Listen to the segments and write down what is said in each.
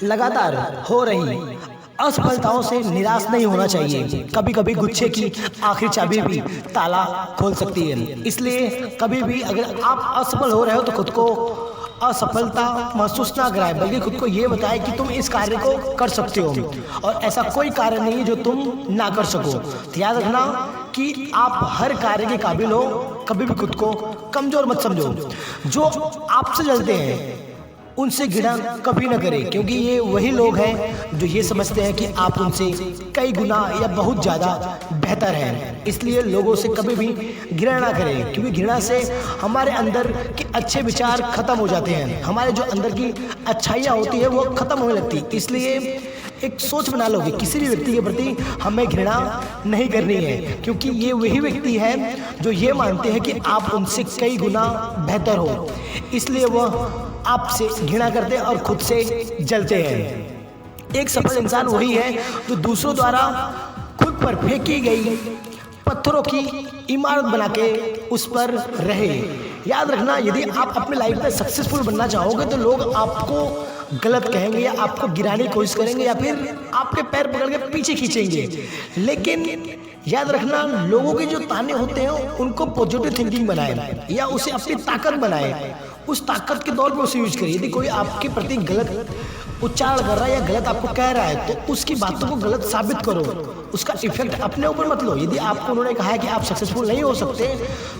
लगातार हो रही असफलताओं से निराश नहीं होना चाहिए। कभी कभी गुच्छे की आखिरी चाबी भी ताला खोल सकती है। इसलिए कभी भी अगर आप असफल हो रहे हो तो खुद को असफलता महसूस ना कराएं, बल्कि खुद को ये बताएं कि तुम इस कार्य को कर सकते हो और ऐसा कोई कार्य नहीं है जो तुम ना कर सको। तो याद रखना कि आप हर कार्य के काबिल हो। कभी भी खुद को कमजोर मत समझो। जो आपसे जलते हैं उनसे घृणा कभी ना करें, क्योंकि ये वही लोग हैं जो ये समझते हैं कि आप उनसे कई गुना या बहुत ज़्यादा बेहतर हैं। इसलिए लोगों से कभी भी घृणा ना करें, क्योंकि घृणा से हमारे अंदर के अच्छे विचार खत्म हो जाते हैं। हमारे जो अंदर की अच्छाइयाँ होती है वो खत्म होने लगती। इसलिए एक सोच बना लो कि किसी भी व्यक्ति के प्रति हमें घृणा नहीं करनी है, क्योंकि ये वही व्यक्ति है जो ये मानते हैं कि आप उनसे कई गुना बेहतर हो। इसलिए वह आपसे घृणा करते हैं और खुद से जलते हैं। एक सफल इंसान वही है जो दूसरों द्वारा खुद पर फेंकी गई पत्थरों की इमारत बना के उस पर रहे। याद रखना, यदि आप अपने लाइफ में सक्सेसफुल बनना चाहोगे तो लोग आपको गलत कहेंगे या आपको गिराने की कोशिश करेंगे या फिर आपके पैर पकड़ के पीछे खींचेंगे। लेकिन याद रखना, लोगों के जो ताने होते हैं उनको पॉजिटिव थिंकिंग बनाए या उसे अपनी ताकत बनाए। उस ताकत के तौर पर उसे यूज करिए। यदि कोई आपके प्रति गलत उच्चारण कर रहा है या गलत आपको कह रहा है तो उसकी बातों को गलत साबित करो। उसका इफेक्ट अपने ऊपर मत लो। यदि आपको उन्होंने कहा है कि आप सक्सेसफुल नहीं हो सकते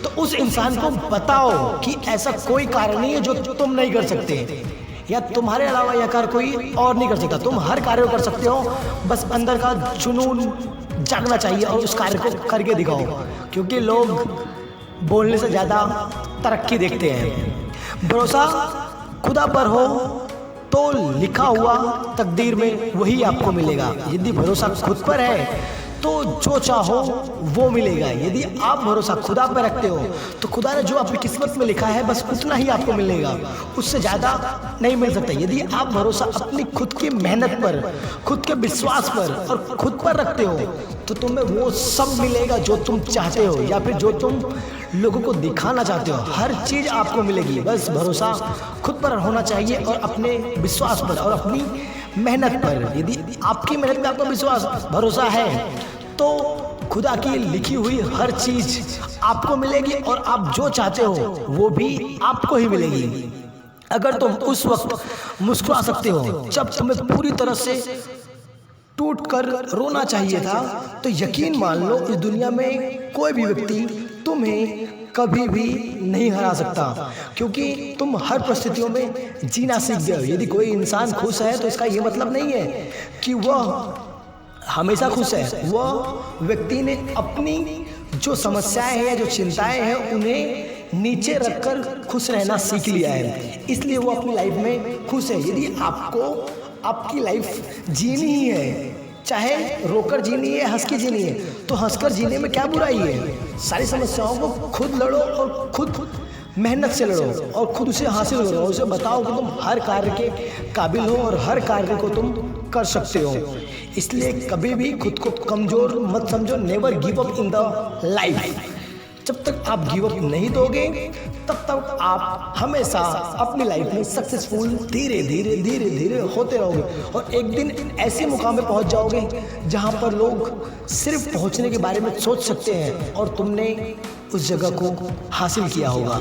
तो उस इंसान को बताओ कि ऐसा कोई कारण नहीं है जो तुम नहीं कर सकते या तुम्हारे अलावा यह कार्य कोई और नहीं कर सकता। तुम हर कार्य को कर सकते हो, बस अंदर का जुनून जागना चाहिए और उस कार्य को करके दिखाओ, क्योंकि लोग बोलने से ज़्यादा तरक्की देखते हैं। भरोसा खुदा पर हो तो लिखा हुआ तकदीर में वही आपको मिलेगा। यदि भरोसा खुद पर है तो जो चाहो वो मिलेगा। यदि आप भरोसा खुदा पर रखते हो तो खुदा ने जो अपनी किस्मत में लिखा है बस उतना ही आपको मिलेगा, उससे ज़्यादा नहीं मिल सकता। यदि आप भरोसा अपनी खुद की मेहनत पर, खुद के विश्वास पर और खुद पर रखते हो तो तुम्हें वो सब मिलेगा जो तुम चाहते हो या फिर जो तुम लोगों को दिखाना चाहते हो। हर चीज़ आपको मिलेगी, बस भरोसा खुद पर होना चाहिए और अपने विश्वास पर और अपनी मेहनत पर। यदि आपकी मेहनत में आपका विश्वास भरोसा है तो खुदा की लिखी हुई हर चीज आपको मिलेगी और आप जो चाहते हो वो भी आपको ही मिलेगी। अगर तुम उस वक्त मुस्कुरा सकते हो जब तुम्हें पूरी तरह से टूट कर रोना चाहिए था, तो यकीन मान लो इस दुनिया में कोई भी व्यक्ति तुम्हें कभी भी नहीं हरा सकता, क्योंकि तुम हर परिस्थितियों में जीना सीख गए हो। यदि कोई इंसान खुश है तो इसका ये मतलब नहीं है कि वह हमेशा खुश है। वह व्यक्ति ने अपनी जो समस्याएं हैं या जो चिंताएं हैं उन्हें नीचे रखकर खुश रहना सीख लिया है, इसलिए वो अपनी लाइफ में खुश है। यदि आपको आपकी लाइफ जीनी ही है, चाहे रोकर जीनी है, हंस के जीनी है, तो हंसकर जीने में क्या बुराई है। सारी समस्याओं को खुद लड़ो और खुद मेहनत से लड़ो और खुद उसे हासिल करो। उसे बताओ कि तुम हर कार्य के काबिल हो और हर कार्य को तुम कर सकते हो। इसलिए कभी भी खुद को कमज़ोर मत समझो। Never give up in the life. जब तक आप गिव अप नहीं दोगे तब तक आप हमेशा अपनी लाइफ में सक्सेसफुल धीरे धीरे धीरे धीरे होते रहोगे और एक दिन ऐसे मुकाम पे पहुंच जाओगे जहां पर लोग सिर्फ पहुंचने के बारे में सोच सकते हैं और तुमने उस जगह को हासिल किया होगा।